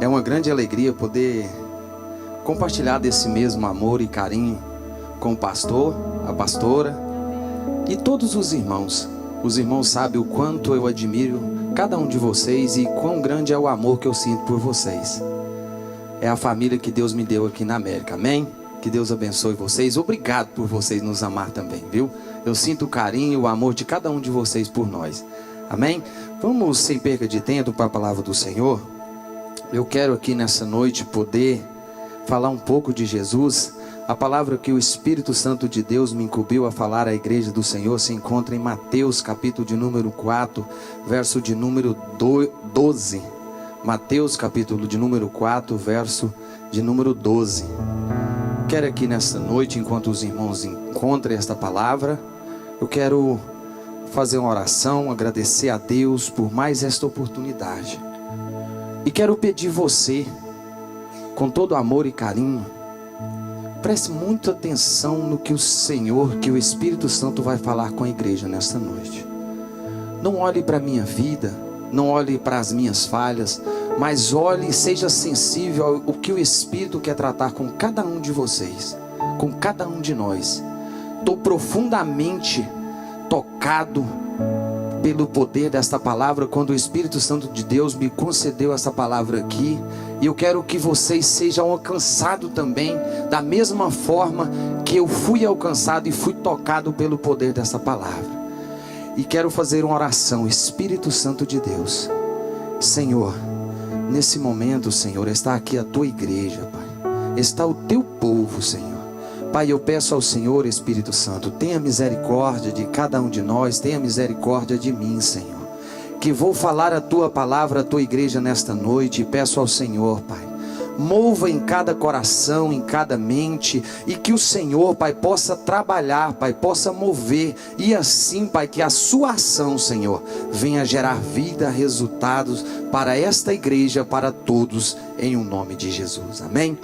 É uma grande alegria poder compartilhar desse mesmo amor e carinho com o pastor, a pastora e todos os irmãos. Os irmãos sabem o quanto eu admiro cada um de vocês e quão grande é o amor que eu sinto por vocês. É a família que Deus me deu aqui na América, amém? Que Deus abençoe vocês. Obrigado por vocês nos amar também, viu? Eu sinto o carinho e o amor de cada um de vocês por nós, amém? Vamos, sem perca de tempo, para a palavra do Senhor. Eu quero aqui nessa noite poder falar um pouco de Jesus. A palavra que o Espírito Santo de Deus me incumbiu a falar à igreja do Senhor se encontra em Mateus capítulo de número 4, verso de número 12. Mateus capítulo de número 4, verso de número 12. Quero aqui nessa noite, enquanto os irmãos encontrem esta palavra, eu quero fazer uma oração, agradecer a Deus por mais esta oportunidade. E quero pedir você, com todo amor e carinho, preste muita atenção no que o Senhor, que o Espírito Santo vai falar com a igreja nesta noite. Não olhe para a minha vida, não olhe para as minhas falhas, mas olhe e seja sensível ao que o Espírito quer tratar com cada um de vocês, com cada um de nós. Estou profundamente tocado pelo poder desta palavra, quando o Espírito Santo de Deus me concedeu essa palavra aqui. E eu quero que vocês sejam alcançados também, da mesma forma que eu fui alcançado e fui tocado pelo poder dessa palavra. E quero fazer uma oração. Espírito Santo de Deus, Senhor, nesse momento, Senhor, está aqui a tua igreja, Pai, está o teu povo, Senhor. Pai, eu peço ao Senhor, Espírito Santo, tenha misericórdia de cada um de nós, tenha misericórdia de mim, Senhor, que vou falar a tua palavra, a tua igreja nesta noite. E peço ao Senhor, Pai, mova em cada coração, em cada mente, e que o Senhor, Pai, possa trabalhar, Pai, possa mover, e assim, Pai, que a sua ação, Senhor, venha gerar vida, resultados para esta igreja, para todos, em o nome de Jesus, amém?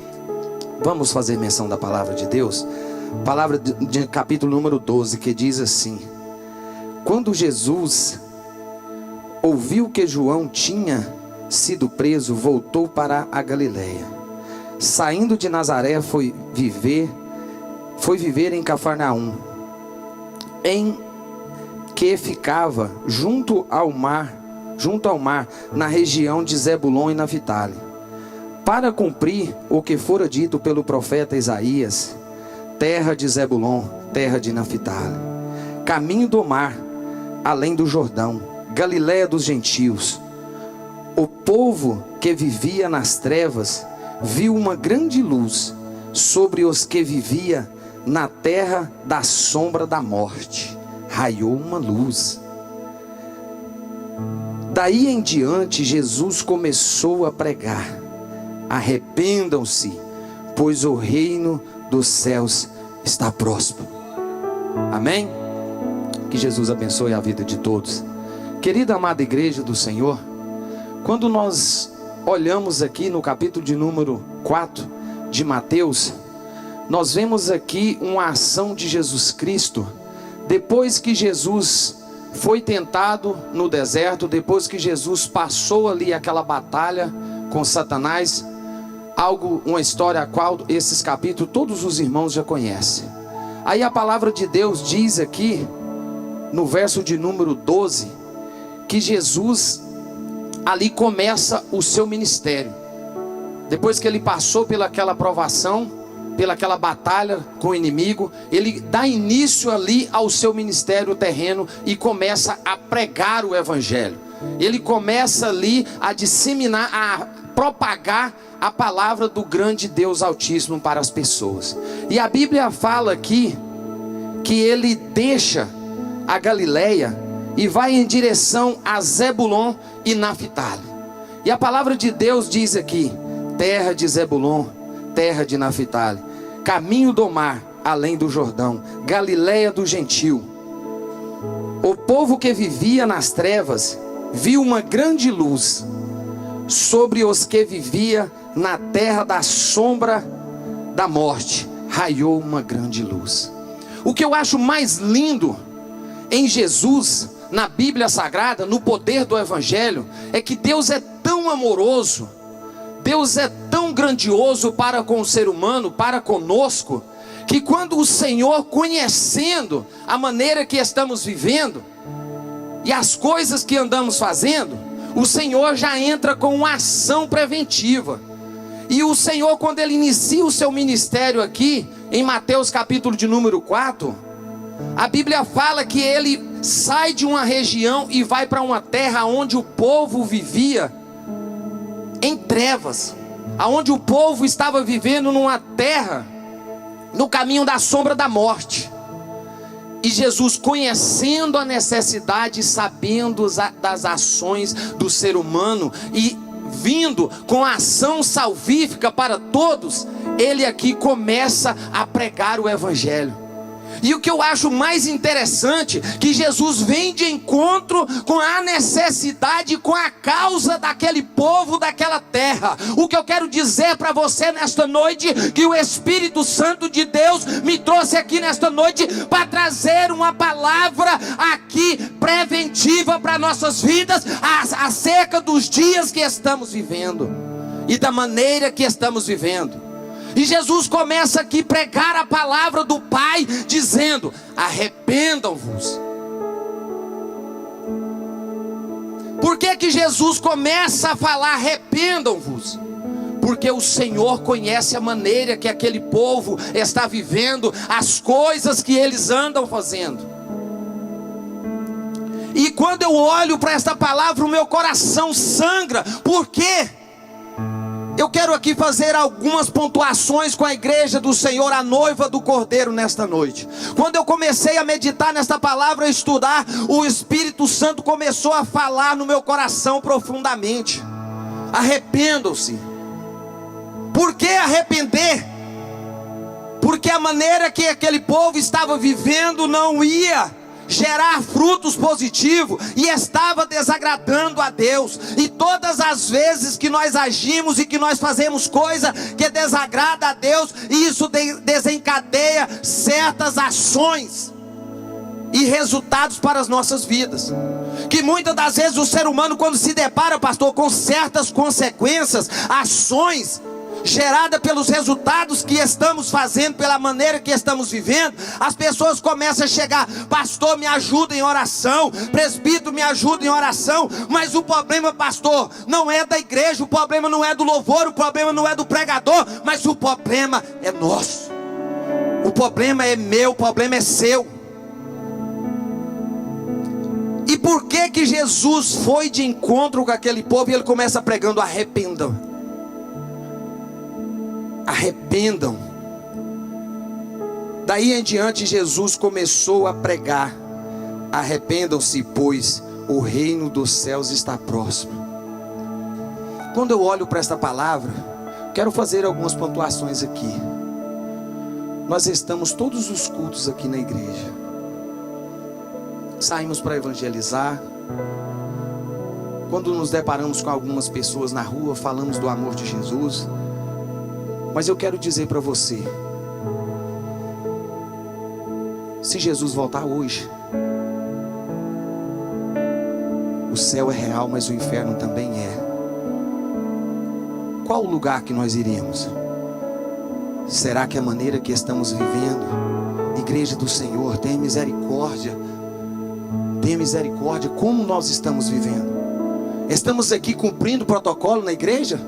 Vamos fazer menção da palavra de Deus, palavra de capítulo número 12, que diz assim: quando Jesus ouviu que João tinha sido preso, voltou para a Galileia. Saindo de Nazaré, foi viver em Cafarnaum, em que ficava junto ao mar, na região de Zebulon e Naphtali, para cumprir o que fora dito pelo profeta Isaías: terra de Zebulon, terra de Naphtali, caminho do mar, além do Jordão, Galileia dos gentios. O povo que vivia nas trevas viu uma grande luz sobre os que vivia na terra da sombra da morte. Raiou uma luz. Daí em diante Jesus começou a pregar: arrependam-se, pois o reino dos céus está próximo. Amém? Que Jesus abençoe a vida de todos. Querida amada igreja do Senhor, quando nós olhamos aqui no capítulo de número 4 de Mateus, nós vemos aqui uma ação de Jesus Cristo, depois que Jesus foi tentado no deserto, depois que Jesus passou ali aquela batalha com Satanás, uma história a qual esses capítulos todos os irmãos já conhecem. Aí a palavra de Deus diz aqui, no verso de número 12, que Jesus ali começa o seu ministério. Depois que ele passou pelaquela provação, pelaquela batalha com o inimigo, ele dá início ali ao seu ministério terreno e começa a pregar o evangelho. Ele começa ali a disseminar, a propagar a palavra do grande Deus Altíssimo para as pessoas. E a Bíblia fala aqui que ele deixa a Galileia e vai em direção a Zebulon e Naphtali. E a palavra de Deus diz aqui: terra de Zebulon, terra de Naphtali, caminho do mar, além do Jordão, Galileia do gentio. O povo que vivia nas trevas viu uma grande luz sobre os que vivia na terra da sombra da morte. Raiou uma grande luz. O que eu acho mais lindo em Jesus, na Bíblia Sagrada, no poder do Evangelho, é que Deus é tão amoroso, Deus é tão grandioso para com o ser humano, para conosco, que quando o Senhor, conhecendo a maneira que estamos vivendo e as coisas que andamos fazendo, o Senhor já entra com uma ação preventiva. E o Senhor, quando Ele inicia o seu ministério aqui, em Mateus capítulo de número 4, a Bíblia fala que Ele sai de uma região e vai para uma terra onde o povo vivia em trevas, aonde o povo estava vivendo numa terra no caminho da sombra da morte. E Jesus, conhecendo a necessidade, sabendo das ações do ser humano e vindo com a ação salvífica para todos, Ele aqui começa a pregar o Evangelho. E o que eu acho mais interessante, que Jesus vem de encontro com a necessidade, com a causa daquele povo, daquela terra. O que eu quero dizer para você nesta noite, que o Espírito Santo de Deus me trouxe aqui nesta noite para trazer uma palavra aqui preventiva para nossas vidas, acerca dos dias que estamos vivendo e da maneira que estamos vivendo. E Jesus começa aqui a pregar a palavra do Pai, dizendo: arrependam-vos. Por que Jesus começa a falar arrependam-vos? Porque o Senhor conhece a maneira que aquele povo está vivendo, as coisas que eles andam fazendo. E quando eu olho para esta palavra, o meu coração sangra. Por quê? Eu quero aqui fazer algumas pontuações com a igreja do Senhor, a noiva do Cordeiro, nesta noite. Quando eu comecei a meditar nesta palavra, a estudar, o Espírito Santo começou a falar no meu coração profundamente. Arrependam-se. Por que arrepender? Porque a maneira que aquele povo estava vivendo não ia gerar frutos positivos e estava desagradando a Deus. E todas as vezes que nós agimos e que nós fazemos coisa que desagrada a Deus, isso desencadeia certas ações e resultados para as nossas vidas, que muitas das vezes o ser humano, quando se depara, pastor, com certas consequências, ações gerada pelos resultados que estamos fazendo, pela maneira que estamos vivendo, as pessoas começam a chegar: pastor, me ajuda em oração, presbítero, me ajuda em oração. Mas o problema, pastor, não é da igreja, o problema não é do louvor, o problema não é do pregador, mas o problema é nosso, o problema é meu, o problema é seu. E por que Jesus foi de encontro com aquele povo e ele começa pregando: arrependam? Arrependam. Daí em diante Jesus começou a pregar: arrependam-se, pois o reino dos céus está próximo. Quando eu olho para esta palavra, quero fazer algumas pontuações aqui. Nós estamos todos os cultos aqui na igreja, saímos para evangelizar. Quando nos deparamos com algumas pessoas na rua, falamos do amor de Jesus. Mas eu quero dizer para você, se Jesus voltar hoje, o céu é real, mas o inferno também é. Qual o lugar que nós iremos? Será que a maneira que estamos vivendo, igreja do Senhor, tem misericórdia? Tem misericórdia como nós estamos vivendo? Estamos aqui cumprindo o protocolo na igreja?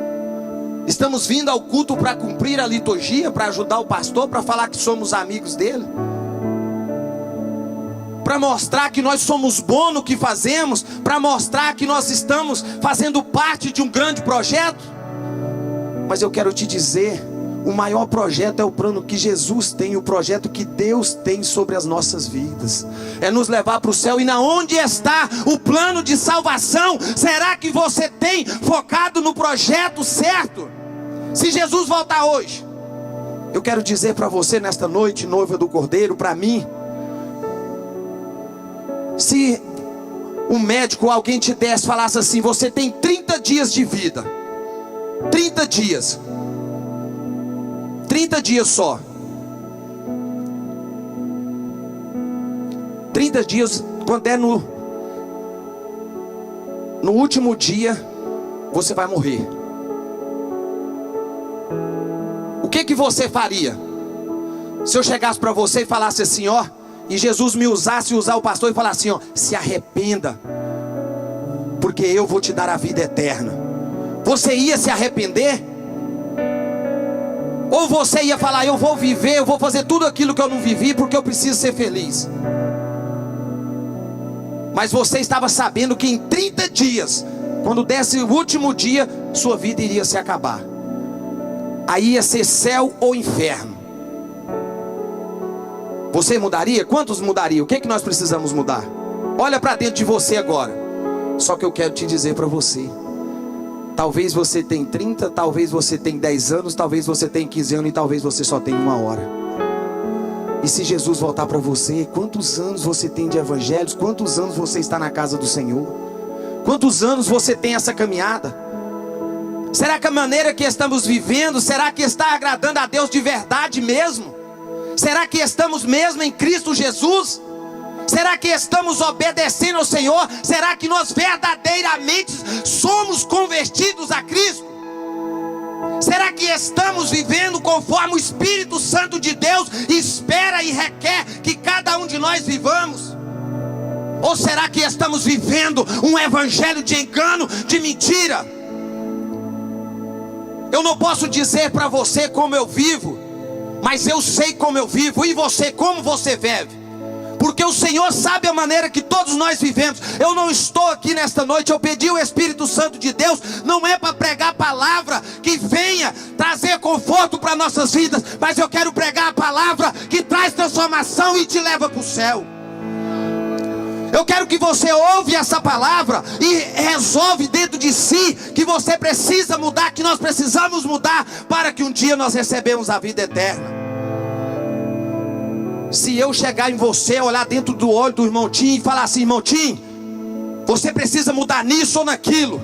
Estamos vindo ao culto para cumprir a liturgia, para ajudar o pastor, para falar que somos amigos dele, para mostrar que nós somos bons no que fazemos, para mostrar que nós estamos fazendo parte de um grande projeto? Mas eu quero te dizer, o maior projeto é o plano que Jesus tem, o projeto que Deus tem sobre as nossas vidas, é nos levar para o céu. E na onde está o plano de salvação? Será que você tem focado no projeto certo? Se Jesus voltar hoje, eu quero dizer para você nesta noite, noiva do Cordeiro, para mim, se um médico ou alguém te desse, falasse assim: você tem 30 dias de vida, 30 dias, 30 dias só, 30 dias, quando é no último dia, você vai morrer. O que você faria se eu chegasse para você e falasse assim, ó, e Jesus me usasse e usar o pastor e falasse assim, ó, se arrependa, porque eu vou te dar a vida eterna? Você ia se arrepender? Ou você ia falar, eu vou viver, eu vou fazer tudo aquilo que eu não vivi, porque eu preciso ser feliz? Mas você estava sabendo que em 30 dias, quando desse o último dia, sua vida iria se acabar. Aí ia ser céu ou inferno. Você mudaria? Quantos mudariam? O que nós precisamos mudar? Olha para dentro de você agora. Só que eu quero te dizer para você, talvez você tenha 30, talvez você tenha 10 anos, talvez você tenha 15 anos e talvez você só tenha 1 hora. E se Jesus voltar para você, quantos anos você tem de evangelhos? Quantos anos você está na casa do Senhor? Quantos anos você tem essa caminhada? Será que a maneira que estamos vivendo, será que está agradando a Deus de verdade mesmo? Será que estamos mesmo em Cristo Jesus? Será que estamos obedecendo ao Senhor? Será que nós verdadeiramente somos convertidos a Cristo? Será que estamos vivendo conforme o Espírito Santo de Deus espera e requer que cada um de nós vivamos? Ou será que estamos vivendo um evangelho de engano, de mentira? Eu não posso dizer para você como eu vivo, mas eu sei como eu vivo. E você, como você vive? Porque o Senhor sabe a maneira que todos nós vivemos. Eu não estou aqui nesta noite, eu pedi o Espírito Santo de Deus, não é para pregar a palavra que venha trazer conforto para nossas vidas, mas eu quero pregar a palavra que traz transformação e te leva para o céu. Eu quero que você ouve essa palavra e resolve dentro de si que você precisa mudar, que nós precisamos mudar para que um dia nós recebamos a vida eterna. Se eu chegar em você, olhar dentro do olho do irmão Tim e falar assim, irmão Tim, você precisa mudar nisso ou naquilo,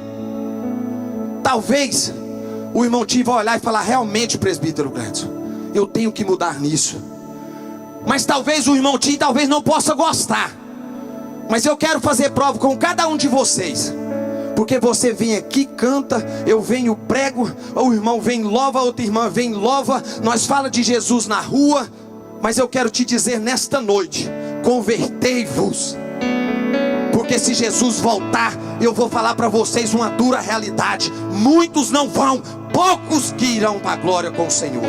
talvez o irmão Tim vai olhar e falar, realmente, presbítero Gladson, eu tenho que mudar nisso. Mas talvez o irmão Tim talvez não possa gostar, mas eu quero fazer prova com cada um de vocês. Porque você vem aqui, canta, eu venho, prego, o irmão vem, louva, a outra irmã vem, louva, nós fala de Jesus na rua. Mas eu quero te dizer nesta noite, convertei-vos. Porque se Jesus voltar, eu vou falar para vocês uma dura realidade. Muitos não vão, poucos que irão para a glória com o Senhor.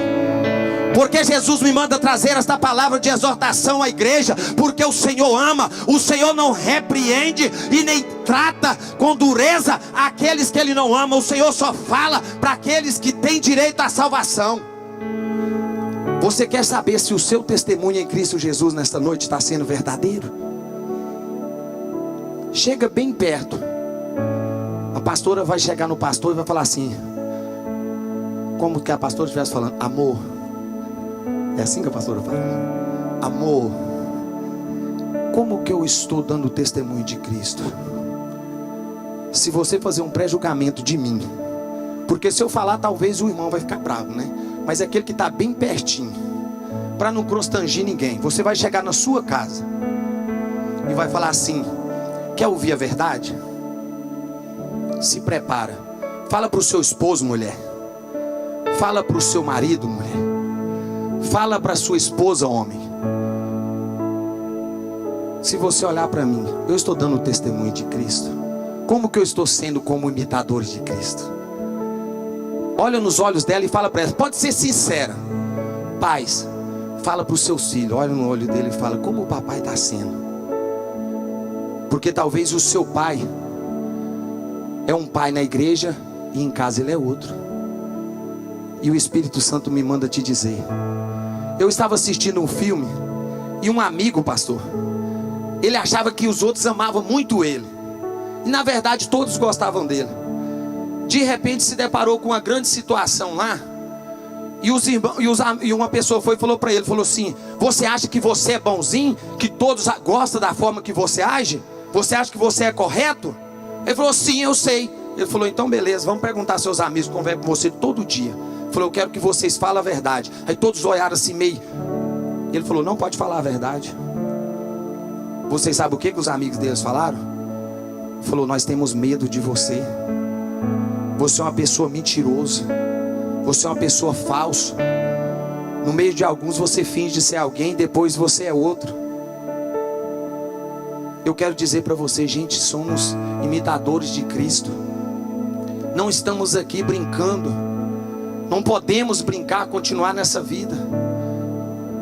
Porque Jesus me manda trazer esta palavra de exortação à igreja, porque o Senhor ama, o Senhor não repreende e nem trata com dureza aqueles que Ele não ama. O Senhor só fala para aqueles que têm direito à salvação. Você quer saber se o seu testemunho em Cristo Jesus nesta noite está sendo verdadeiro? Chega bem perto. A pastora vai chegar no pastor e vai falar assim, como que a pastora estivesse falando, amor. É assim que a pastora fala, amor, como que eu estou dando testemunho de Cristo? Se você fazer um pré-julgamento de mim, porque se eu falar talvez o irmão vai ficar bravo, né? Mas é aquele que está bem pertinho, para não constrangir ninguém. Você vai chegar na sua casa e vai falar assim, quer ouvir a verdade? Se prepara. Fala para o seu esposo, mulher. Fala para o seu marido, mulher. Fala para a sua esposa, homem. Se você olhar para mim, eu estou dando testemunho de Cristo. Como que eu estou sendo como imitador de Cristo? Olha nos olhos dela e fala para ela, pode ser sincera. Pais, fala para os seus filhos, olha no olho dele e fala, como o papai está sendo? Porque talvez o seu pai é um pai na igreja e em casa ele é outro. E o Espírito Santo me manda te dizer. Eu estava assistindo um filme e um amigo, pastor, ele achava que os outros amavam muito ele. E na verdade todos gostavam dele. De repente se deparou com uma grande situação lá. E os irmãos, e uma pessoa foi e falou para ele, falou assim, você acha que você é bonzinho? Que todos gostam da forma que você age? Você acha que você é correto? Ele falou, sim, eu sei. Ele falou, então beleza, vamos perguntar aos seus amigos que conversam com você todo dia. Ele falou, eu quero que vocês falem a verdade. Aí todos olharam assim meio. Ele falou, não pode falar a verdade. Vocês sabem o que os amigos deles falaram? Ele falou, nós temos medo de você. Você é uma pessoa mentirosa. Você é uma pessoa falsa. No meio de alguns você finge ser alguém, depois você é outro. Eu quero dizer para você, gente, somos imitadores de Cristo. Não estamos aqui brincando. Não podemos brincar, continuar nessa vida.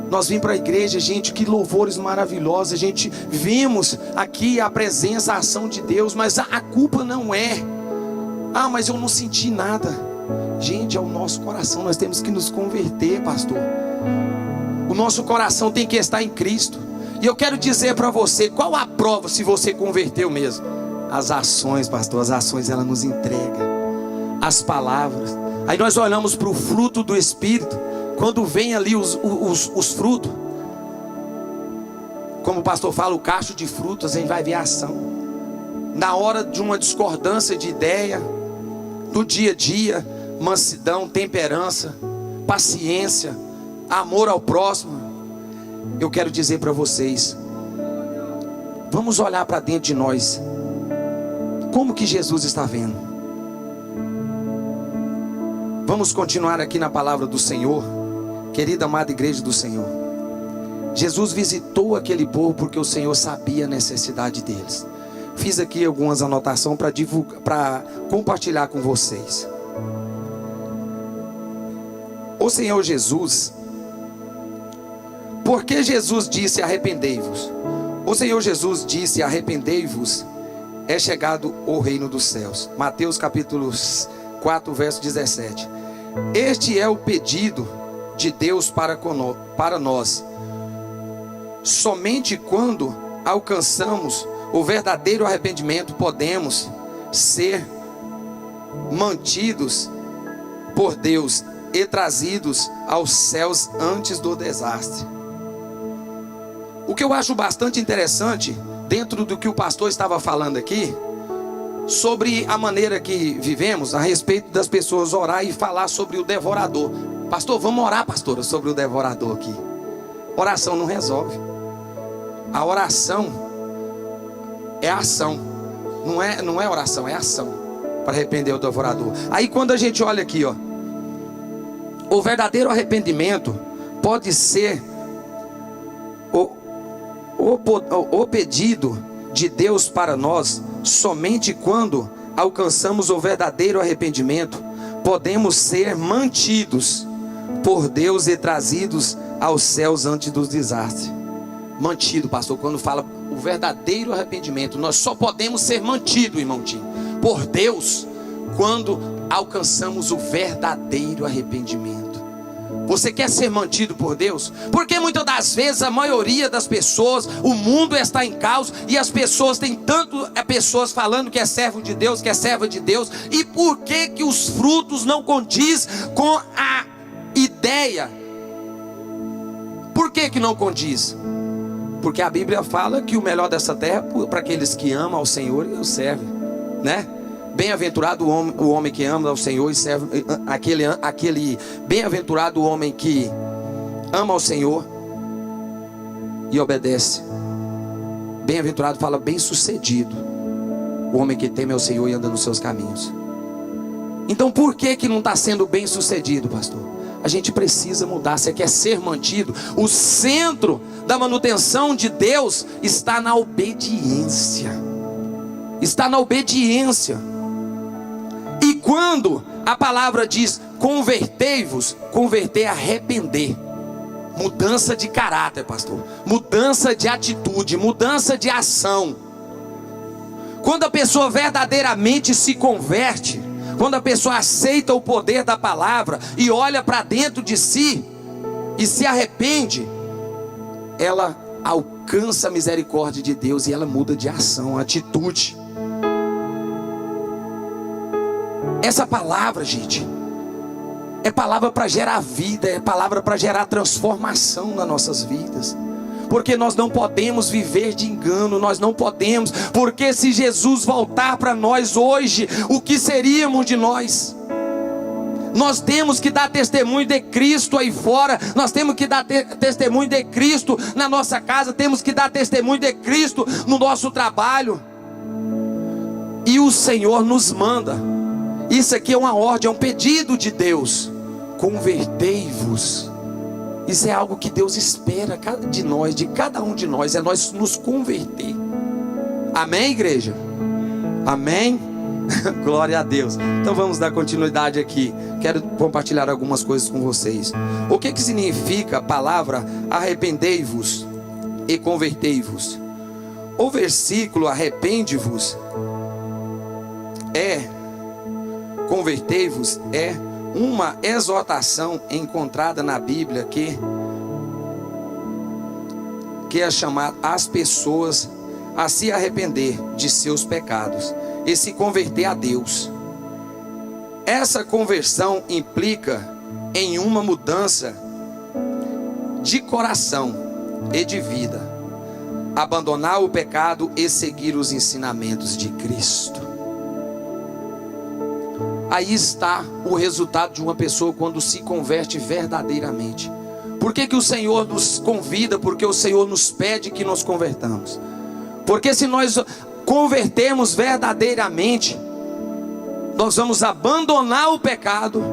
Nós vimos para a igreja, gente, que louvores maravilhosos. A gente vimos aqui a presença, a ação de Deus, mas a culpa não é: ah, mas eu não senti nada. Gente, é o nosso coração. Nós temos que nos converter, pastor. O nosso coração tem que estar em Cristo. E eu quero dizer para você, qual a prova se você converteu mesmo? As ações, pastor. As ações, ela nos entrega. As palavras. Aí nós olhamos para o fruto do Espírito. Quando vem ali os frutos, como o pastor fala, o cacho de frutas, a gente vai ver a ação. Na hora de uma discordância de ideia, no dia a dia, mansidão, temperança, paciência, amor ao próximo. Eu quero dizer para vocês, vamos olhar para dentro de nós. Como que Jesus está vendo? Vamos continuar aqui na palavra do Senhor. Querida amada igreja do Senhor, Jesus visitou aquele povo porque o Senhor sabia a necessidade deles. Fiz aqui algumas anotações para compartilhar com vocês. O Senhor Jesus, porque Jesus disse arrependei-vos? O Senhor Jesus disse arrependei-vos, é chegado o reino dos céus. Mateus capítulo 4 verso 17. Este é o pedido de Deus para nós. Somente quando alcançamos o verdadeiro arrependimento podemos ser mantidos por Deus e trazidos aos céus antes do desastre. O que eu acho bastante interessante, dentro do que o pastor estava falando aqui, sobre a maneira que vivemos, a respeito das pessoas orar e falar sobre o devorador. Pastor, vamos orar, pastora, sobre o devorador aqui. Oração não resolve. A oração é ação. Não é oração, é ação para arrepender o devorador. Aí quando a gente olha aqui, ó, o verdadeiro arrependimento pode ser o pedido de Deus para nós. Somente quando alcançamos o verdadeiro arrependimento podemos ser mantidos por Deus e trazidos aos céus antes dos desastres. Mantido, pastor, quando fala o verdadeiro arrependimento, nós só podemos ser mantidos, irmãozinho, por Deus quando alcançamos o verdadeiro arrependimento. Você quer ser mantido por Deus? Porque muitas das vezes a maioria das pessoas, o mundo está em caos e as pessoas têm pessoas falando que é servo de Deus, que é serva de Deus. E por que os frutos não condiz com a ideia? Por que não condiz? Porque a Bíblia fala que o melhor dessa terra é para aqueles que amam ao Senhor e o servem, né? Bem-aventurado o homem que ama ao Senhor e serve aquele bem-aventurado o homem que ama ao Senhor e obedece. Bem-aventurado fala bem-sucedido o homem que teme ao Senhor e anda nos seus caminhos. Então por que não está sendo bem-sucedido, pastor? A gente precisa mudar. Você quer ser mantido? O centro da manutenção de Deus está na obediência. Está na obediência. E quando a palavra diz convertei-vos, converter é arrepender. Mudança de caráter, pastor. Mudança de atitude, mudança de ação. Quando a pessoa verdadeiramente se converte, quando a pessoa aceita o poder da palavra e olha para dentro de si e se arrepende, ela alcança a misericórdia de Deus e ela muda de ação, atitude. Essa palavra, gente, é palavra para gerar vida, é palavra para gerar transformação nas nossas vidas. Porque nós não podemos viver de engano, nós não podemos, porque se Jesus voltar para nós hoje, o que seríamos de nós? Nós temos que dar testemunho de Cristo aí fora, nós temos que dar testemunho de Cristo na nossa casa, temos que dar testemunho de Cristo no nosso trabalho. E o Senhor nos manda. Isso aqui é uma ordem, é um pedido de Deus. convertei-vos. Isso é algo que Deus espera de nós, de cada um de nós, é nós nos converter. Amém, igreja? Amém? Glória a Deus. Então vamos dar continuidade aqui. Quero compartilhar algumas coisas com vocês. O que significa a palavra arrependei-vos e convertei-vos? O versículo arrepende-vos convertei-vos é uma exortação encontrada na Bíblia que é chamar as pessoas a se arrepender de seus pecados e se converter a Deus. Essa conversão implica em uma mudança de coração e de vida, abandonar o pecado e seguir os ensinamentos de Cristo. Aí está o resultado de uma pessoa quando se converte verdadeiramente. Por que o Senhor nos convida? Porque o Senhor nos pede que nos convertamos. Porque se nós convertermos verdadeiramente, nós vamos abandonar o pecado.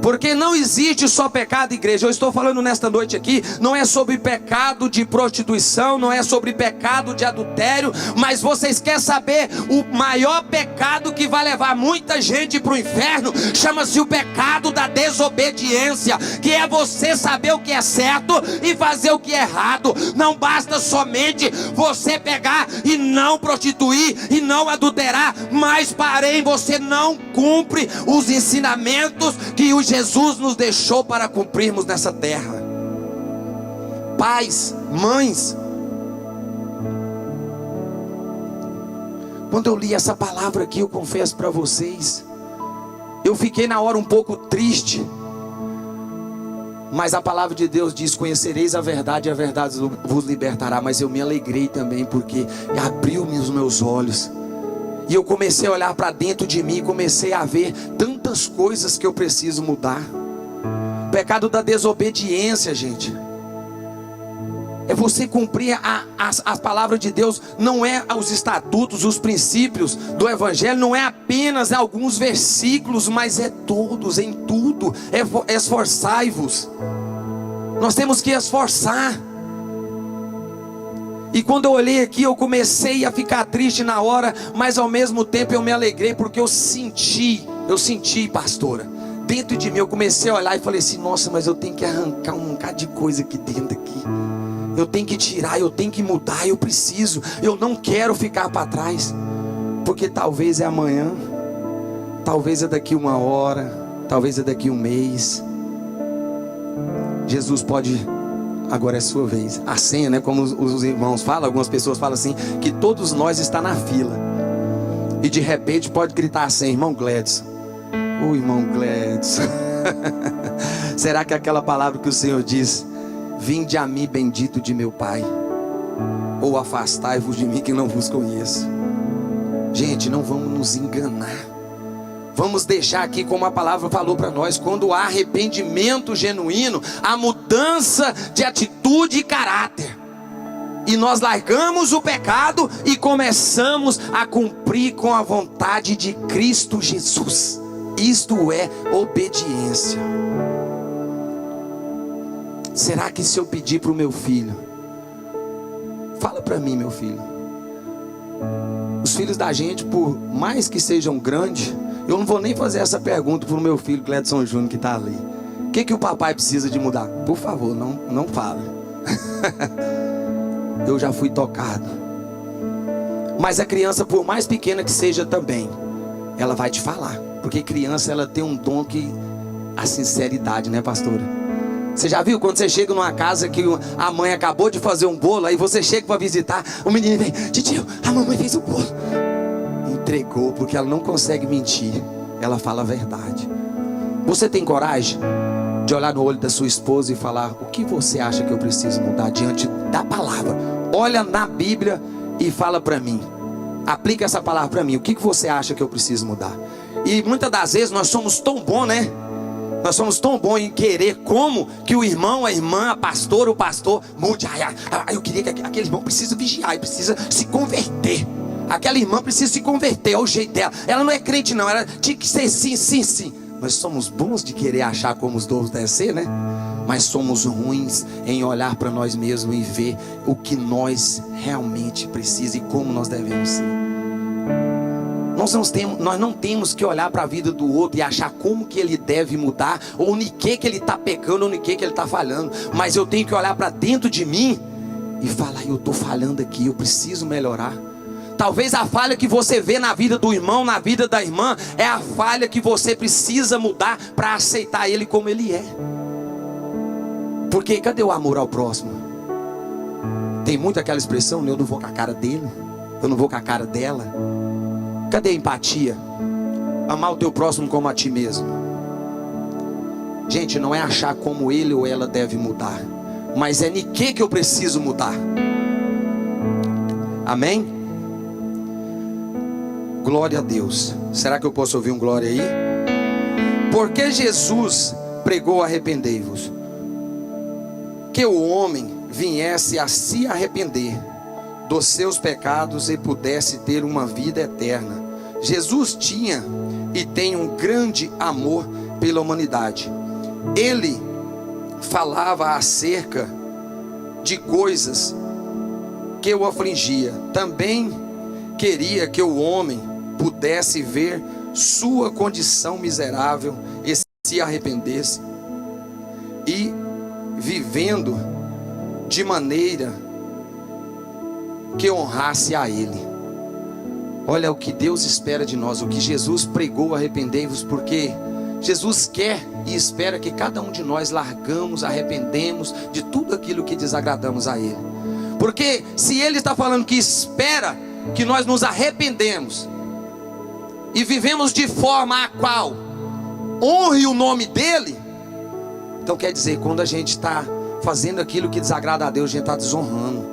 Porque não existe só pecado, igreja. Eu estou falando nesta noite aqui, não é sobre pecado de prostituição, não é sobre pecado de adultério, mas vocês querem saber o maior pecado que vai levar muita gente para o inferno? Chama-se o pecado da desobediência, que é você saber o que é certo e fazer o que é errado. Não basta somente você pegar e não prostituir e não adulterar, mas porém você não cumpre os ensinamentos que o Jesus nos deixou para cumprirmos nessa terra. Pais, mães, quando eu li essa palavra aqui, eu confesso para vocês, eu fiquei na hora um pouco triste. Mas a palavra de Deus diz: conhecereis a verdade e a verdade vos libertará. Mas eu me alegrei também, porque abriu-me os meus olhos e eu comecei a olhar para dentro de mim, comecei a ver tantas coisas que eu preciso mudar. O pecado da desobediência, gente, é você cumprir a palavra de Deus. Não é os estatutos, os princípios do Evangelho, não é apenas alguns versículos, mas é todos, em tudo. Esforçai-vos. Nós temos que esforçar. E quando eu olhei aqui, eu comecei a ficar triste na hora, mas ao mesmo tempo eu me alegrei, porque eu senti, pastora, dentro de mim eu comecei a olhar e falei assim: nossa, mas eu tenho que arrancar um bocado de coisa aqui dentro aqui. Eu tenho que tirar, eu tenho que mudar, eu preciso, eu não quero ficar para trás. Porque talvez é amanhã, talvez é daqui uma hora, talvez é daqui um mês. Jesus pode... Agora é sua vez. A senha, né? Como os irmãos falam, algumas pessoas falam assim, que todos nós está na fila. E de repente pode gritar assim: irmão Gledson. Ô irmão Gledson. Será que aquela palavra que o Senhor diz: vinde a mim, bendito de meu Pai, ou afastai-vos de mim que não vos conheço? Gente, não vamos nos enganar. Vamos deixar aqui como a palavra falou para nós: quando há arrependimento genuíno, há mudança de atitude e caráter, e nós largamos o pecado e começamos a cumprir com a vontade de Cristo Jesus. Isto é obediência. Será que se eu pedir para o meu filho, fala para mim, meu filho, os filhos da gente, por mais que sejam grandes, eu não vou nem fazer essa pergunta para o meu filho Gledson Júnior que está ali: o que o papai precisa de mudar? Por favor, não fale. Eu já fui tocado. Mas a criança, por mais pequena que seja também, ela vai te falar. Porque criança, ela tem um dom que... a sinceridade, né, pastora? Você já viu quando você chega numa casa que a mãe acabou de fazer um bolo, aí você chega para visitar, o menino vem: titio, a mamãe fez o bolo. Entregou, porque ela não consegue mentir, ela fala a verdade. Você tem coragem de olhar no olho da sua esposa e falar: o que você acha que eu preciso mudar diante da palavra? Olha na Bíblia e fala para mim, aplica essa palavra para mim: o que você acha que eu preciso mudar? E muitas das vezes nós somos tão bons, né? Nós somos tão bons em querer como que o irmão, a irmã, a pastora, o pastor mude. Eu queria que aquele irmão precisa vigiar, precisa se converter. Aquela irmã precisa se converter ao jeito dela. Ela não é crente não, ela tinha que ser sim. Nós somos bons de querer achar como os outros devem ser, né? Mas somos ruins em olhar para nós mesmos e ver o que nós realmente precisamos e como nós devemos ser. Nós não temos que olhar para a vida do outro e achar como que ele deve mudar, ou no que ele está pecando, ou no que ele está falhando. Mas eu tenho que olhar para dentro de mim e falar: eu estou falhando aqui, eu preciso melhorar. Talvez a falha que você vê na vida do irmão, na vida da irmã, é a falha que você precisa mudar para aceitar ele como ele é. Porque cadê o amor ao próximo? Tem muito aquela expressão: eu não vou com a cara dele, eu não vou com a cara dela. Cadê a empatia? Amar o teu próximo como a ti mesmo. Gente, não é achar como ele ou ela deve mudar, mas é em que eu preciso mudar. Amém? Glória a Deus. Será que eu posso ouvir um glória aí? Porque Jesus pregou: arrependei-vos, que o homem viesse a se arrepender dos seus pecados e pudesse ter uma vida eterna. Jesus tinha e tem um grande amor pela humanidade. Ele falava acerca de coisas que o afligia. Também queria que o homem pudesse ver sua condição miserável e se arrependesse, e vivendo de maneira que honrasse a Ele. Olha o que Deus espera de nós, o que Jesus pregou: arrependei-vos, porque Jesus quer e espera que cada um de nós largamos, arrependemos de tudo aquilo que desagradamos a Ele. Porque se Ele está falando que espera que nós nos arrependemos e vivemos de forma a qual honre o nome dEle, então quer dizer, quando a gente está fazendo aquilo que desagrada a Deus, a gente está desonrando.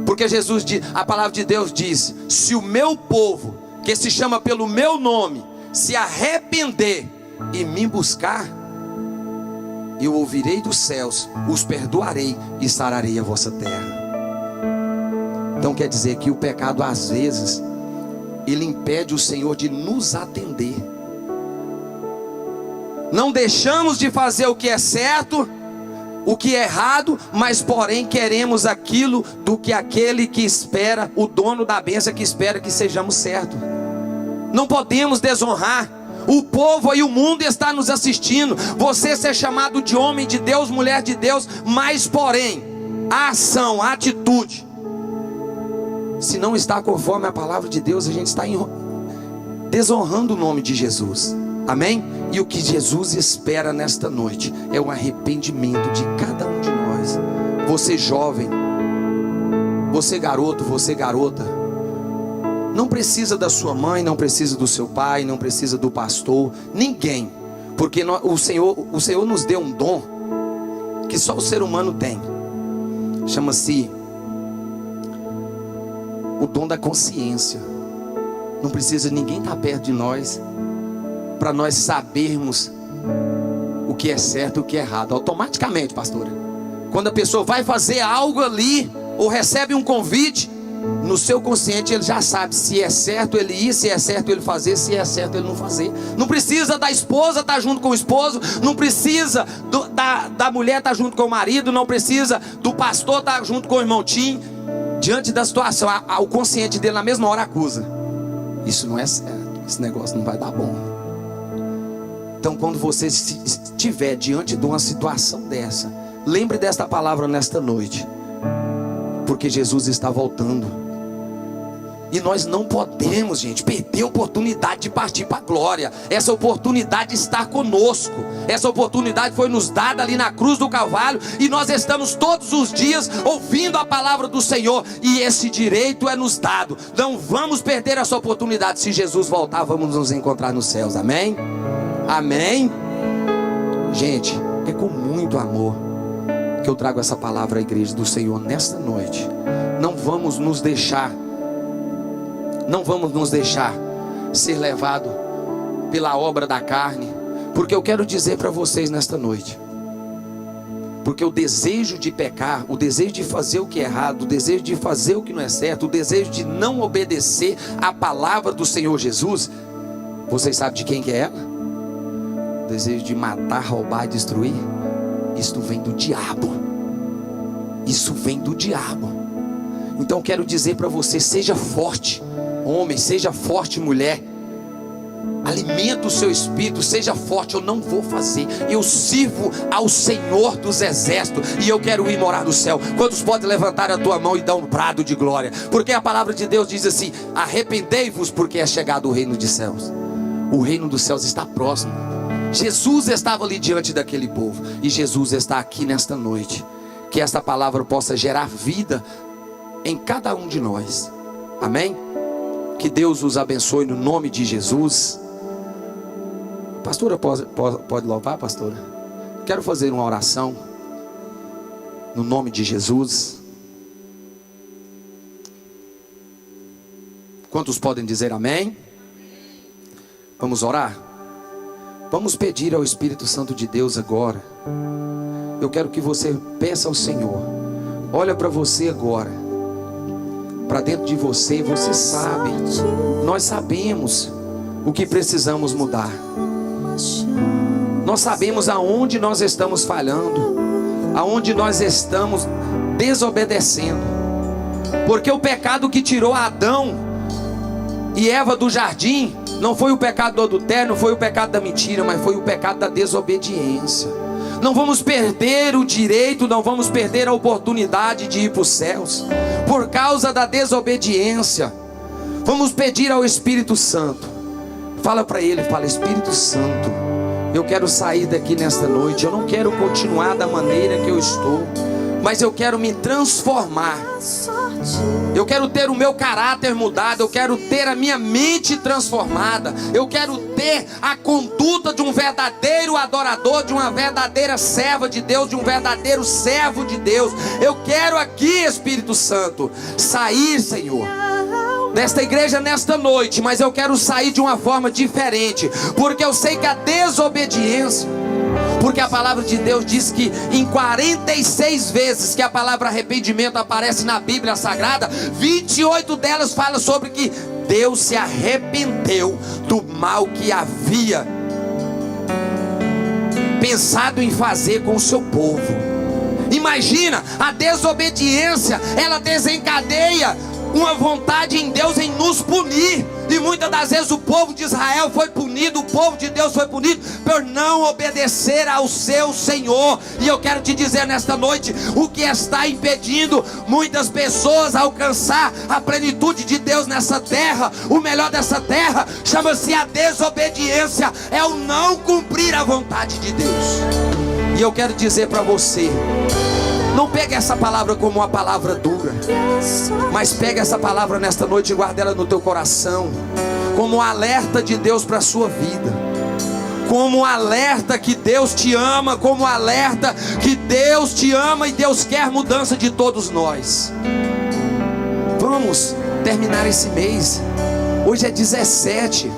Porque Jesus diz, a palavra de Deus diz: se o meu povo, que se chama pelo meu nome, se arrepender e me buscar, eu ouvirei dos céus, os perdoarei e sararei a vossa terra. Então quer dizer que o pecado, às vezes, ele impede o Senhor de nos atender. Não deixamos de fazer o que é certo, o que é errado, mas porém queremos aquilo do que aquele que espera, o dono da bênção, que espera que sejamos certos. Não podemos desonrar. O povo e o mundo está nos assistindo. Você ser chamado de homem de Deus, mulher de Deus, mas porém a ação, a atitude, se não está conforme a palavra de Deus, a gente está desonrando o nome de Jesus. Amém? E o que Jesus espera nesta noite é o arrependimento de cada um de nós. Você jovem, você garoto, você garota, não precisa da sua mãe, não precisa do seu pai, não precisa do pastor, ninguém. Porque o Senhor nos deu um dom que só o ser humano tem. Chama-se o dom da consciência. Não precisa ninguém estar perto de nós para nós sabermos o que é certo e o que é errado. Automaticamente, pastora, quando a pessoa vai fazer algo ali, ou recebe um convite, no seu consciente ele já sabe se é certo ele ir, se é certo ele fazer, se é certo ele não fazer. Não precisa da esposa estar junto com o esposo, não precisa da mulher estar junto com o marido, não precisa do pastor estar junto com o irmão Tim. Diante da situação, o consciente dele na mesma hora acusa: isso não é certo, esse negócio não vai dar bom. Então quando você estiver diante de uma situação dessa, lembre desta palavra nesta noite, porque Jesus está voltando. E nós não podemos, gente, perder a oportunidade de partir para a glória. Essa oportunidade está conosco. Essa oportunidade foi nos dada ali na cruz do Calvário, e nós estamos todos os dias ouvindo a palavra do Senhor, e esse direito é nos dado. Não vamos perder essa oportunidade. Se Jesus voltar, vamos nos encontrar nos céus. Amém? Amém? Gente, é com muito amor que eu trago essa palavra à igreja do Senhor nesta noite. Não vamos nos deixar ser levado pela obra da carne, porque eu quero dizer para vocês nesta noite, porque o desejo de pecar, o desejo de fazer o que é errado, o desejo de fazer o que não é certo, o desejo de não obedecer à palavra do Senhor Jesus, vocês sabem de quem que é ela? desejo de matar, roubar e destruir, isto vem do diabo. Isso vem do diabo. Então quero dizer para você: seja forte, homem, seja forte, mulher. Alimenta o seu espírito, seja forte. Eu não vou fazer, eu sirvo ao Senhor dos exércitos, e eu quero ir morar no céu. Quantos podem levantar a tua mão e dar um brado de glória? Porque a palavra de Deus diz assim: arrependei-vos, porque é chegado o reino dos céus. O reino dos céus está próximo. Jesus estava ali diante daquele povo, e Jesus está aqui nesta noite. Que esta palavra possa gerar vida em cada um de nós. Amém? Que Deus os abençoe no nome de Jesus. Pastora, pode louvar, pastora? Quero fazer uma oração no nome de Jesus. Quantos podem dizer amém? Vamos orar? Vamos pedir ao Espírito Santo de Deus agora. Eu quero que você peça ao Senhor. Olha para você agora, para dentro de você, e você sabe, nós sabemos o que precisamos mudar. Nós sabemos aonde nós estamos falhando, aonde nós estamos desobedecendo. Porque o pecado que tirou Adão e Eva do jardim não foi o pecado do adultério, não foi o pecado da mentira, mas foi o pecado da desobediência. Não vamos perder o direito, não vamos perder a oportunidade de ir para os céus por causa da desobediência. Vamos pedir ao Espírito Santo. Fala para ele, fala: Espírito Santo, eu quero sair daqui nesta noite. Eu não quero continuar da maneira que eu estou, mas eu quero me transformar. Eu quero ter o meu caráter mudado. Eu quero ter a minha mente transformada. Eu quero ter a conduta de um verdadeiro adorador, de uma verdadeira serva de Deus, de um verdadeiro servo de Deus. Eu quero aqui, Espírito Santo, sair, Senhor, desta igreja nesta noite, mas eu quero sair de uma forma diferente, porque eu sei que a desobediência, porque a palavra de Deus diz que em 46 vezes que a palavra arrependimento aparece na Bíblia Sagrada, 28 delas falam sobre que Deus se arrependeu do mal que havia pensado em fazer com o seu povo. Imagina, a desobediência, ela desencadeia uma vontade em Deus em nos punir. E muitas das vezes o povo de Israel foi punido, o povo de Deus foi punido por não obedecer ao seu Senhor. E eu quero te dizer nesta noite, o que está impedindo muitas pessoas a alcançar a plenitude de Deus nessa terra, o melhor dessa terra, chama-se a desobediência. É o não cumprir a vontade de Deus. E eu quero dizer para você, não pegue essa palavra como uma palavra dura, mas pega essa palavra nesta noite e guarda ela no teu coração, como um alerta de Deus para a sua vida, como um alerta que Deus te ama, como um alerta que Deus te ama e Deus quer mudança de todos nós. Vamos terminar esse mês. Hoje é 17.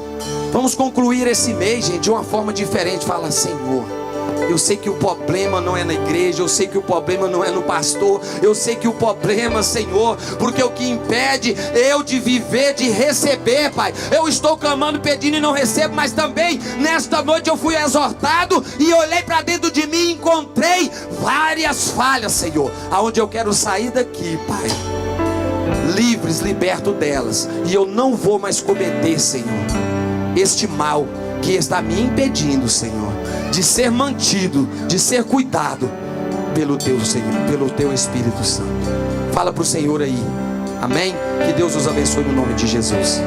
Vamos concluir esse mês, gente, de uma forma diferente. Fala: Senhor, eu sei que o problema não é na igreja, eu sei que o problema não é no pastor, eu sei que o problema, Senhor, porque o que impede eu de viver, de receber, Pai, eu estou clamando, pedindo e não recebo, mas também nesta noite eu fui exortado e olhei para dentro de mim e encontrei várias falhas, Senhor, aonde eu quero sair daqui, Pai, livres, liberto delas, e eu não vou mais cometer, Senhor, este mal que está me impedindo, Senhor, de ser mantido, de ser cuidado pelo teu Senhor, pelo teu Espírito Santo. Fala para o Senhor aí, amém? Que Deus os abençoe no nome de Jesus.